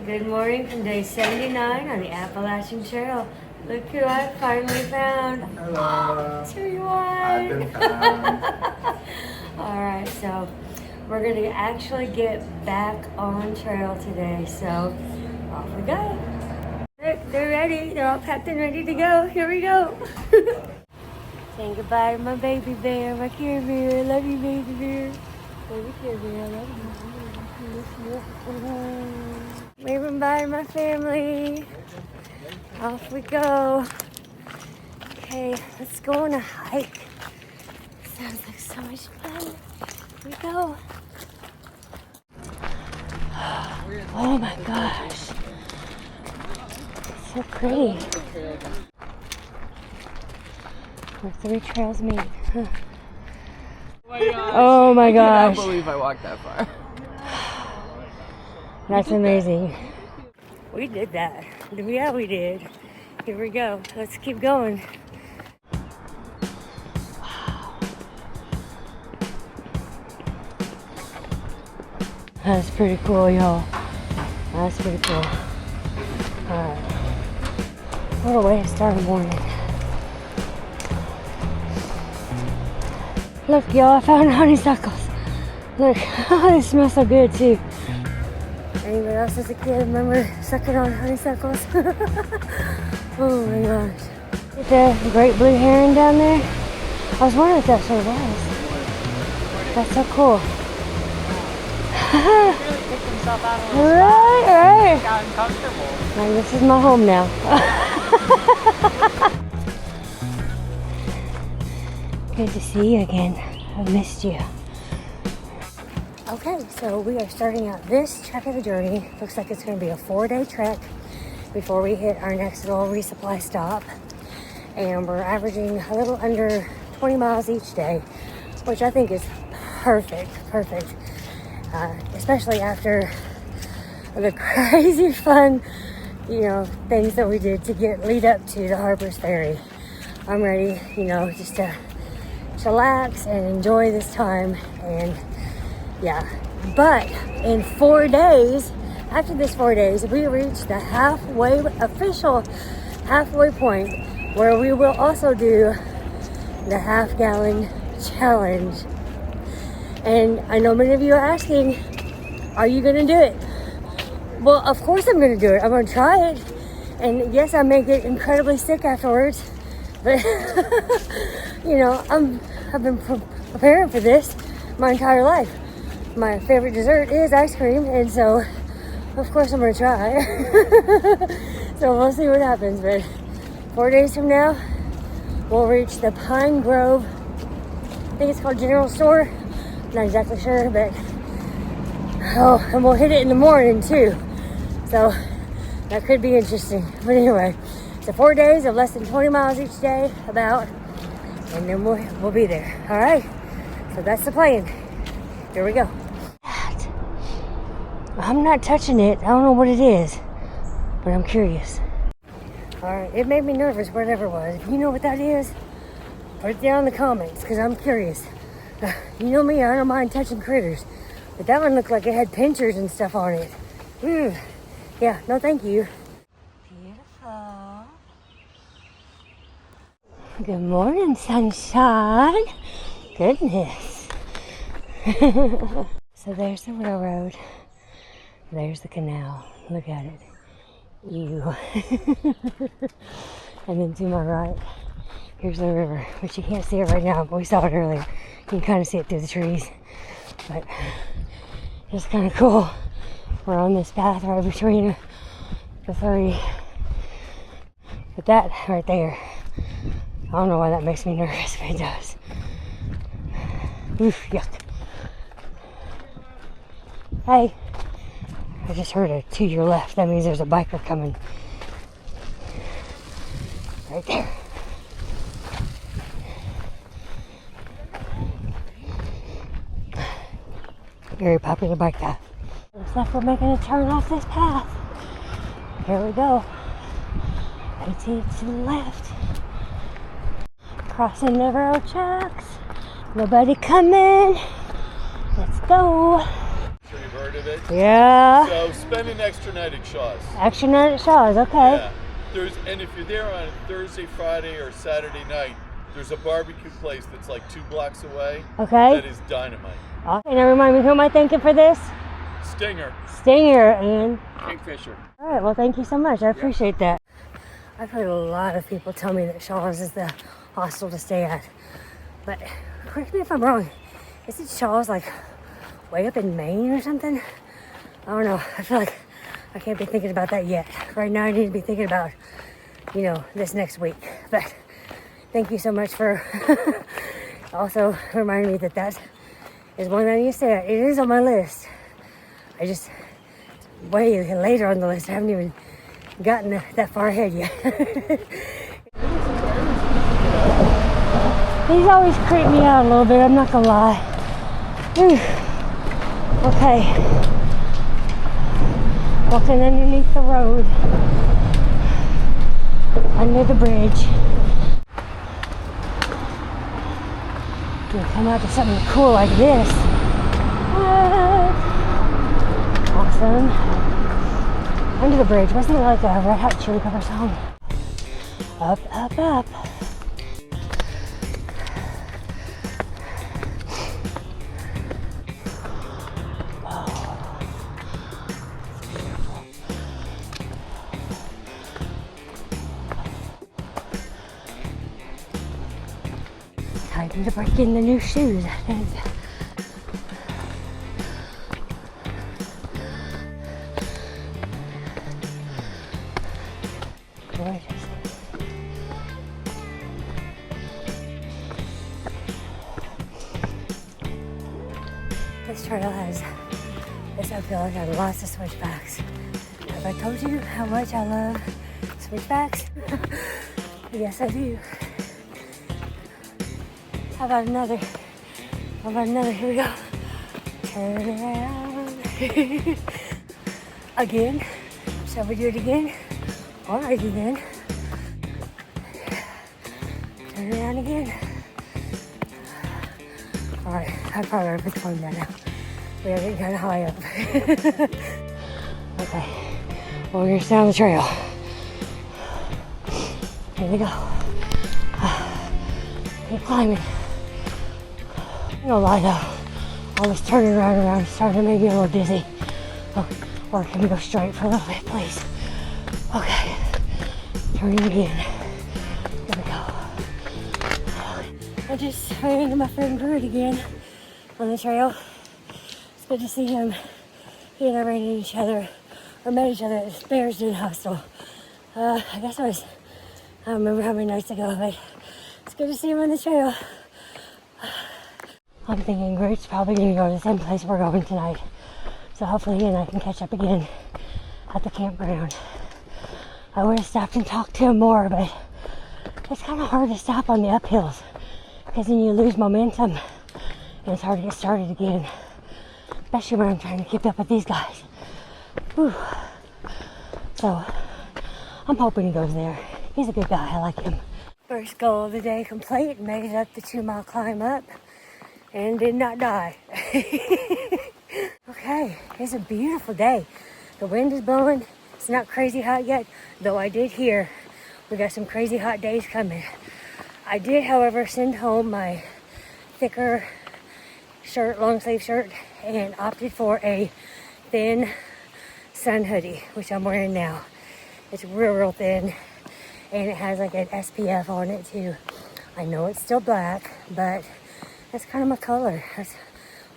Good morning from day 79 on the Appalachian Trail. Look who I finally found. Hello. Here you are. Alright, so we're going to actually get back on trail today. So off we go. Look, they're ready. They're all packed and ready to go. Here we go. Saying goodbye to my baby bear, my Care Bear. Love you, baby bear. Baby Care Bear, I love you. Waving bye to my family. Off we go. Okay, let's go on a hike. Sounds like so much fun. Here we go. Oh my gosh. So pretty. Where three trails meet. Huh. Oh my gosh. I can't believe I walked that far. That's amazing. We did that. Yeah, we did. Here we go. Let's keep going. Wow. That's pretty cool, y'all. That's pretty cool. Alright. What a way to start the morning. Look, y'all, I found honeysuckles. Look, they smell so good, too. Anybody else as a kid remember sucking on honeysuckles? Oh my gosh. The great blue heron down there. I was wondering if that's what it was. That's so cool. He really picked himself out a little Right. got uncomfortable. Like, this is my home now. Good to see you again. I've missed you. Okay, so we are starting out this trek of the journey. Looks like it's going to be a 4-day trek before we hit our next little resupply stop. And we're averaging a little under 20 miles each day, which I think is perfect. Especially after the crazy fun, things that we did to lead up to the Harpers Ferry. I'm ready, just to chillax and enjoy this time. And yeah, but in 4 days, after this 4 days, we reach the official halfway point where we will also do the half-gallon challenge. And I know many of you are asking, are you going to do it? Well, of course I'm going to do it. I'm going to try it. And yes, I may get incredibly sick afterwards, but I've been preparing for this my entire life. My favorite dessert is ice cream, and so of course I'm gonna try. So we'll see what happens, but 4 days from now we'll reach the Pine Grove, I think it's called General Store, not exactly sure, but and we'll hit it in the morning too, so that could be interesting. But anyway, so 4 days of less than 20 miles each day about, and then we'll be there. All right, so that's the plan. Here we go. I'm not touching it. I don't know what it is, but I'm curious. Alright, it made me nervous, whatever it was. If you know what that is, put it down in the comments, because I'm curious. You know me, I don't mind touching critters, but that one looked like it had pinchers and stuff on it. Yeah, no thank you. Beautiful. Good morning, sunshine. Goodness. So there's the railroad. There's the canal. Look at it. Ew. And then to my right, here's the river, which you can't see it right now, but we saw it earlier. You can kind of see it through the trees. But it's kind of cool. We're on this path right between the three. But that right there, I don't know why that makes me nervous, but it does. Oof, yuck. Hey. I just heard it to your left. That means there's a biker coming. Right there. Very popular bike path. Looks like we're making a turn off this path. Here we go. 18 to the left. Crossing the railroad tracks. Nobody coming. Let's go. heard of it? Yeah. So spend an extra night at Shaw's. Extra night at Shaw's, okay. Yeah. And if you're there on Thursday, Friday, or Saturday night, there's a barbecue place that's like 2 blocks away. Okay. That is dynamite. Okay, now remind me, who am I thanking for this? Stinger. Stinger and Kingfisher. all right, well, thank you so much. I appreciate that. I've heard a lot of people tell me that Shaw's is the hostel to stay at. But correct me if I'm wrong. Isn't Shaw's like way up in Maine or something? I don't know. I feel like I can't be thinking about that yet. Right now I need to be thinking about, you know, this next week. But thank you so much for also reminding me that that is one that I need to stay at. It is on my list. I just way later on the list. I haven't even gotten that far ahead yet. These always creep me out a little bit, I'm not gonna lie. Whew. Okay. Walking underneath the road. Under the bridge. Gonna come out to something cool like this. What? Awesome. Under the bridge. Wasn't it like a Red Hot Chili Pepper song? Up, up, up. Time to break in the new shoes, I think. Gorgeous. This trail has this uphill. It has lots of switchbacks. Have I told you how much I love switchbacks? Yes, I do. How about another? How about another? Here we go. Turn around. Again. Shall we do it again? Alrighty then. Turn around again. Alright, I probably ought to put the phone down now. We are getting kind of high up. Okay. Well, we're going to stay on the trail. Here we go. Keep climbing. No lie though, all this turning around is starting to make me a little dizzy. Oh, or can we go straight for a little bit, please? Okay, turning again. Here we go. I just ran into my friend Drew again on the trail. It's good to see him. He and I ran into each other, or met each other at the Bears Den Hostel. I guess I don't remember how many nights ago, but it's good to see him on the trail. I'm thinking Groot's probably going to go to the same place we're going tonight. So hopefully he and I can catch up again at the campground. I would have stopped and talked to him more, but it's kind of hard to stop on the uphills because then you lose momentum and it's hard to get started again. Especially when I'm trying to keep up with these guys. Whew. So I'm hoping he goes there. He's a good guy, I like him. First goal of the day complete, made it up the 2-mile climb up. And did not die. Okay, it's a beautiful day. The wind is blowing. It's not crazy hot yet, though I did hear we got some crazy hot days coming. I did, however, send home my thicker shirt, long sleeve shirt, and opted for a thin sun hoodie, which I'm wearing now. It's real thin, and it has like an SPF on it too. I know it's still black, but that's kind of my color. That's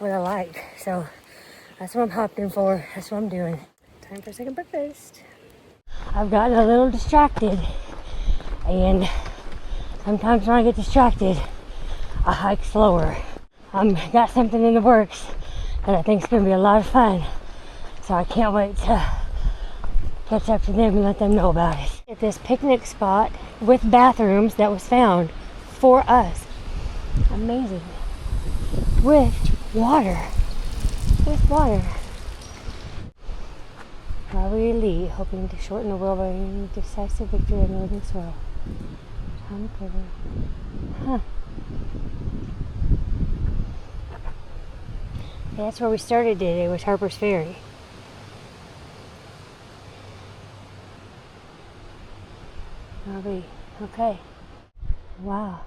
what I like. So that's what I'm opting for. That's what I'm doing. Time for a second breakfast. I've gotten a little distracted. And sometimes when I get distracted, I hike slower. Got something in the works that I think is going to be a lot of fun. So I can't wait to catch up to them and let them know about it. At this picnic spot with bathrooms that was found for us. Amazing. With water. Robert Lee hoping to shorten the Wolverine decisive victory in Northern Soil. Tom Critter. Huh. That's where we started today, was Harpers Ferry. Okay. Wow.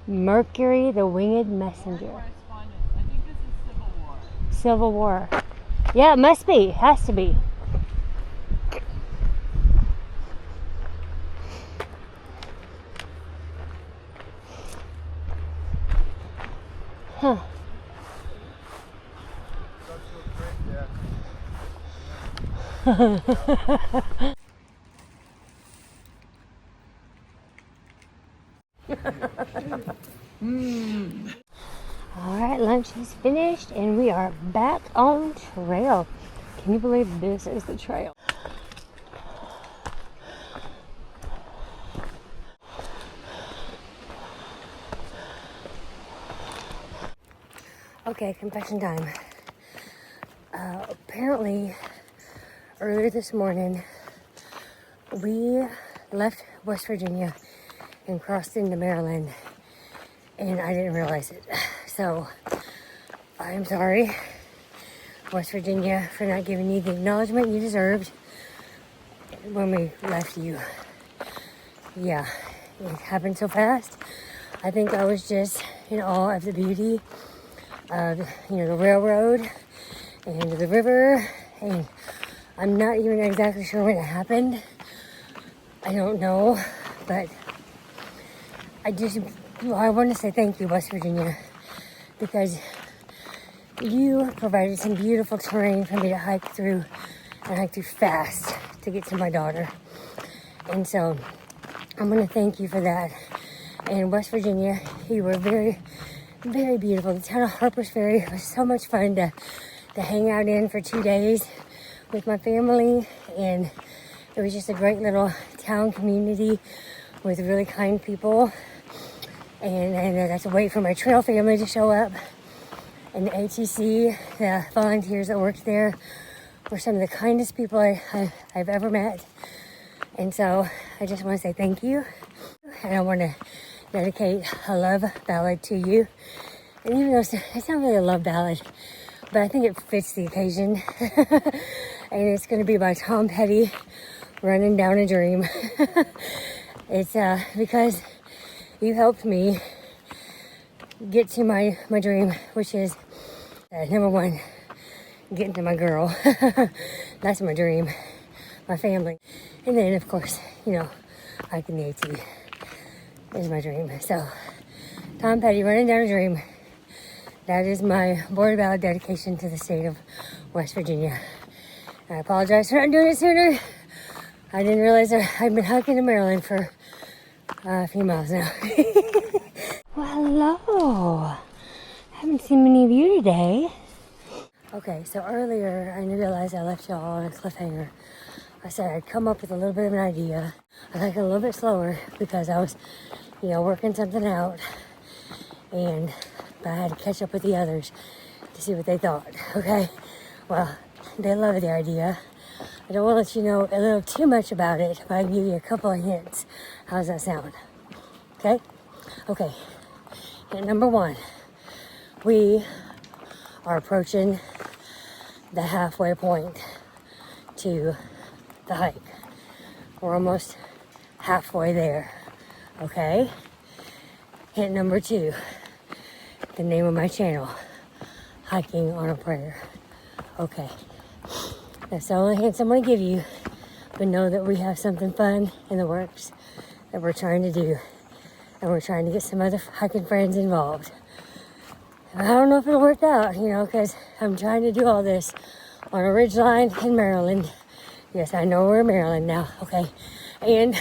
Mercury, the Winged Messenger. I think this is Civil War. Civil War. Yeah, it must be. It has to be. Huh. Alright, lunch is finished and we are back on trail. Can you believe this is the trail? Okay, confession time. Apparently, earlier this morning, we left West Virginia and crossed into Maryland, and I didn't realize it. So, I'm sorry, West Virginia, for not giving you the acknowledgement you deserved when we left you. Yeah, it happened so fast. I think I was just in awe of the beauty of, the railroad and the river, and I'm not even exactly sure when it happened. I don't know, but I want to say thank you, West Virginia, because you provided some beautiful terrain for me to hike through fast to get to my daughter. And so I'm going to thank you for that. And West Virginia, you were very, very beautiful. The town of Harpers Ferry was so much fun to hang out in for 2 days with my family. And it was just a great little town community with really kind people. And I got to wait for my trail family to show up. And the ATC, the volunteers that worked there, were some of the kindest people I've ever met. And so I just want to say thank you. And I want to dedicate a love ballad to you. And even though it's not really a love ballad, but I think it fits the occasion. And it's going to be by Tom Petty, Running Down a Dream. It's because you helped me get to my dream, which is number one, getting to my girl. That's my dream, my family. And then, of course, hiking the AT is my dream. So, Tom Petty, Running Down a Dream. That is my border ballad dedication to the state of West Virginia. I apologize for not doing it sooner. I didn't realize I'd been hiking to Maryland for a few miles now. Well, hello. Haven't seen many of you today. Okay, so earlier I realized I left y'all on a cliffhanger. I said I'd come up with a little bit of an idea. I think a little bit slower because I was, working something out, but I had to catch up with the others to see what they thought. Okay, well, they love the idea. I don't want to let you know a little too much about it, but I can give you a couple of hints. How's that sound? Okay. Hint number one, we are approaching the halfway point to the hike. We're almost halfway there, okay? Hint number two, the name of my channel, Hiking on a Prayer. Okay, that's the only hints I'm going to give you, but know that we have something fun in the works that we're trying to do, and we're trying to get some other hiking friends involved. I don't know if it'll work out, because I'm trying to do all this on a ridgeline in Maryland. Yes, I know we're in Maryland now, okay? And,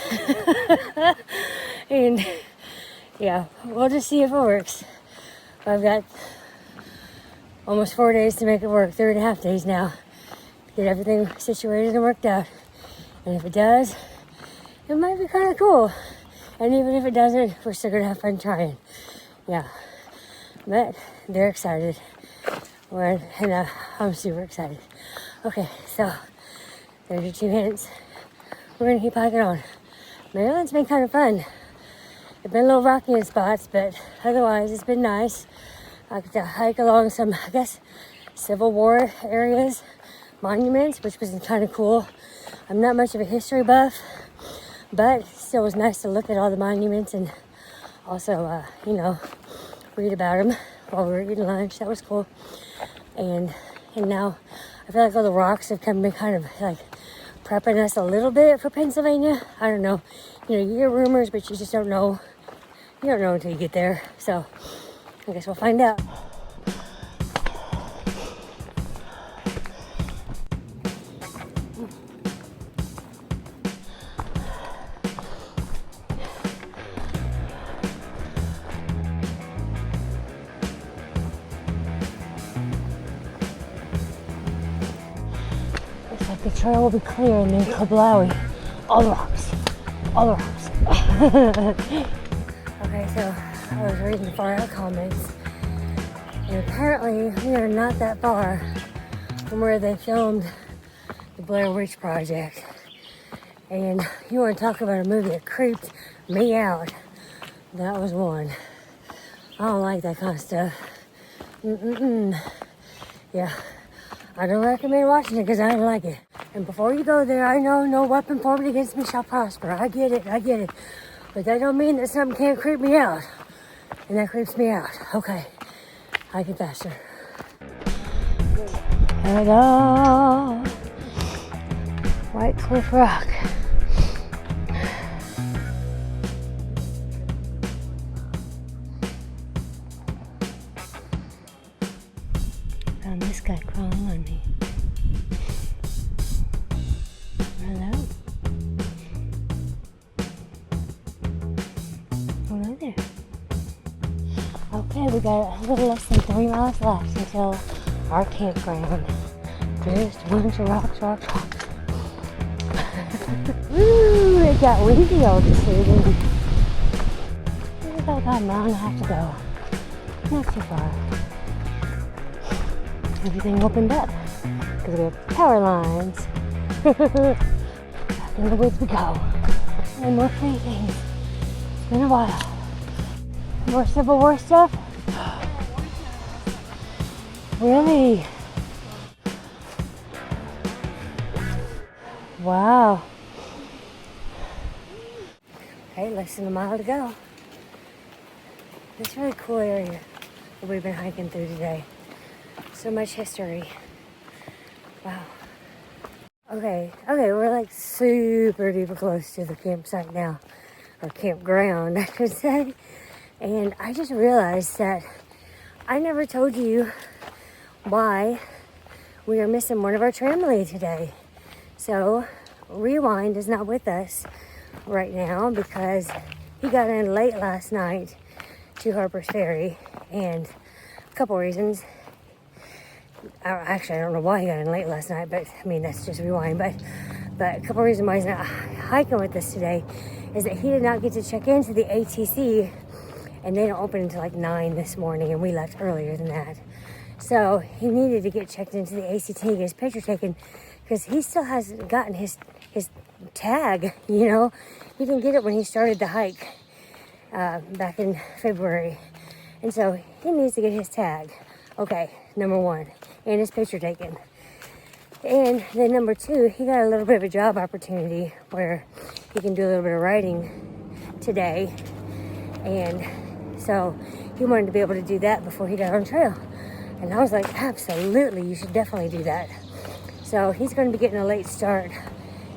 yeah, we'll just see if it works. I've got almost 4 days to make it work, 3.5 days now, to get everything situated and worked out. And if it does, it might be kind of cool. And even if it doesn't, we're still gonna have fun trying. Yeah, but they're excited. And I'm super excited. Okay, so there's your 2 hints. We're gonna keep hiking on. Maryland's been kind of fun. It's been a little rocky in spots, but otherwise it's been nice. I got to hike along some, I guess, Civil War areas, monuments, which was kind of cool. I'm not much of a history buff, but still was nice to look at all the monuments and also, read about them while we were eating lunch. That was cool. And now I feel like all the rocks have been kind of like prepping us a little bit for Pennsylvania. I don't know. You hear rumors, but you just don't know. You don't know until you get there. So I guess we'll find out. The trail will be clear and then kablowy. All the rocks. All the rocks. Okay, so I was reading the far out comments. And apparently we are not that far from where they filmed the Blair Witch Project. And you want to talk about a movie that creeped me out. That was one. I don't like that kind of stuff. Yeah. I don't recommend watching it because I don't like it. And before you go there, I know no weapon formed against me shall prosper. I get it. But that don't mean that something can't creep me out. And that creeps me out. Okay. Hiking faster. There we go. White Cliff Rock. Found this guy crawling on me. Hello? Hello there. Okay, we got a little less than 3 miles left until our campground. Just a bunch of rocks. Woo! It got windy all this evening. There's about a mile and a half to go. Not too far. Everything opened up because we have power lines. Back in the woods we go. And more free things. It's been a while. More Civil War stuff? Really? Wow. Okay, less than a mile to go. It's a really cool area that we've been hiking through today. So much history. Wow. Okay, we're like super duper close to the campsite now. Or campground, I should say. And I just realized that I never told you why we are missing one of our tramley today. So, Rewind is not with us right now because he got in late last night to Harpers Ferry. And a couple reasons. Actually, I don't know why he got in late last night, but I mean, that's just Rewind. But a couple reasons why he's not hiking with us today is that he did not get to check into the ATC, and they don't open until like 9 this morning, and we left earlier than that. So he needed to get checked into the ACT and get his picture taken because he still hasn't gotten his tag, you know. He didn't get it when he started the hike back in February. And so he needs to get his tag. Okay, number one, and his picture taken. And then number two, he got a little bit of a job opportunity where he can do a little bit of writing today. And so he wanted to be able to do that before he got on trail. And I was like, absolutely, you should definitely do that. So he's going to be getting a late start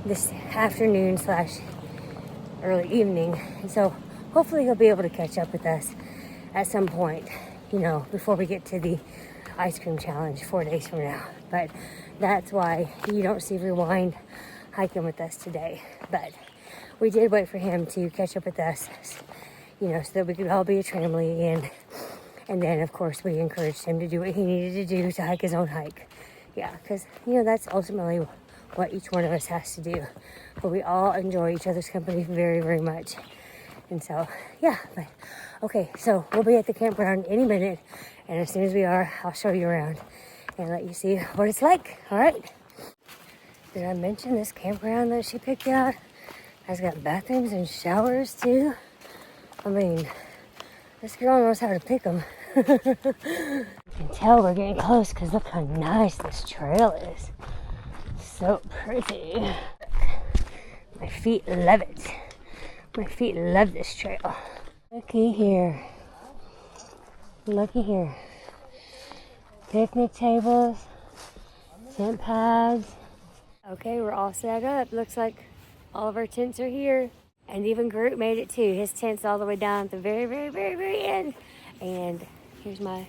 this afternoon / early evening. And so hopefully he'll be able to catch up with us at some point, you know, before we get to the ice cream challenge 4 days from now. But that's why you don't see Rewind hiking with us today. But we did wait for him to catch up with us, you know, so that we could all be a tramley again. And then, of course, we encouraged him to do what he needed to do to hike his own hike. Yeah, because, you know, that's ultimately what each one of us has to do. But we all enjoy each other's company very, very much. And so, yeah. But okay, so we'll be at the campground any minute. And as soon as we are, I'll show you around and let you see what it's like. All right? Did I mention this campground that she picked out has got bathrooms and showers, too? I mean, this girl knows how to pick them. You can tell we're getting close because look how nice this trail is. So pretty. My feet love it. My feet love this trail. Looky here. Looky here. Picnic tables, tent pads. Okay, we're all set up. Looks like all of our tents are here. And even Groot made it too. His tent's all the way down at the very, very, very, very end. And here's my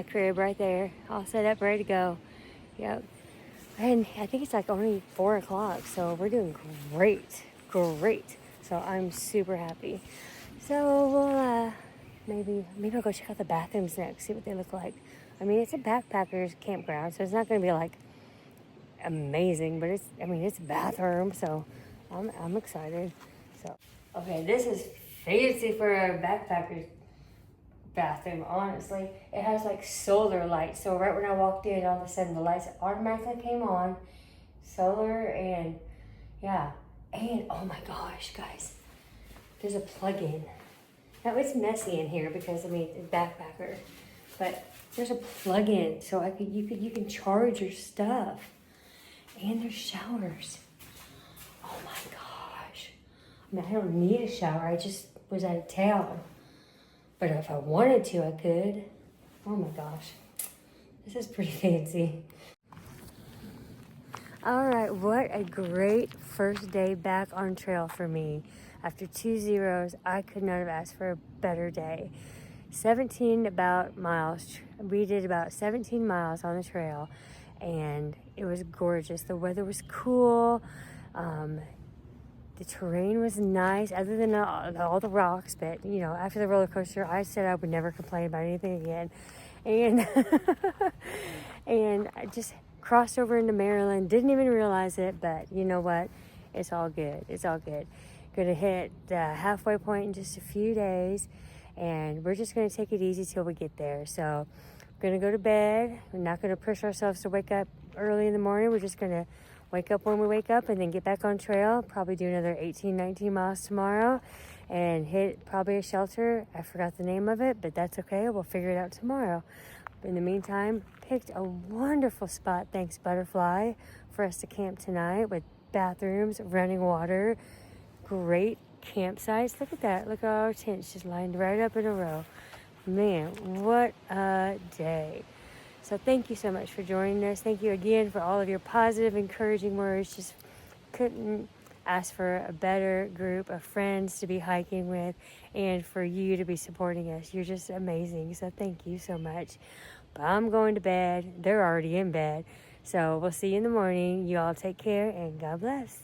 crib right there. All set up, ready to go. Yep. And I think it's like only 4 o'clock, so we're doing great. Great. So I'm super happy. So we'll maybe I'll go check out the bathrooms next, see what they look like. I mean, it's a backpackers campground, so it's not gonna be like amazing, but it's a bathroom, so I'm excited. So okay, this is fancy for a backpackers bathroom. Honestly, it has like solar lights, so right when I walked in, all of a sudden the lights automatically came on. Solar, and yeah, and oh my gosh, guys, there's a plug-in. Now it's messy in here because it's backpacker, but there's a plug-in, so you can charge your stuff, and there's showers. Oh my gosh! I don't need a shower. I just was out of town, but if I wanted to, I could. Oh my gosh, this is pretty fancy. All right, what a great first day back on trail for me. After 2 zeros, I could not have asked for a better day. 17 miles. We did about 17 miles on the trail, and it was gorgeous. The weather was cool. The terrain was nice, other than all the rocks. But after the roller coaster, I said I would never complain about anything again. And and I just crossed over into Maryland. Didn't even realize it, but you know what? It's all good. It's all good. Gonna hit the halfway point in just a few days, and we're just gonna take it easy till we get there. So we're gonna go to bed. We're not gonna push ourselves to wake up early in the morning. We're just gonna wake up when we wake up and then get back on trail. Probably do another 18, 19 miles tomorrow and hit probably a shelter. I forgot the name of it, but that's okay. We'll figure it out tomorrow. But in the meantime, picked a wonderful spot, thanks Butterfly, for us to camp tonight with bathrooms, running water, great campsites. Look at that. Look at all our tents just lined right up in a row. Man, what a day. So thank you so much for joining us. Thank you again for all of your positive, encouraging words. Just couldn't ask for a better group of friends to be hiking with, and for you to be supporting us. You're just amazing. So thank you so much. But I'm going to bed. They're already in bed. So we'll see you in the morning. You all take care, and God bless.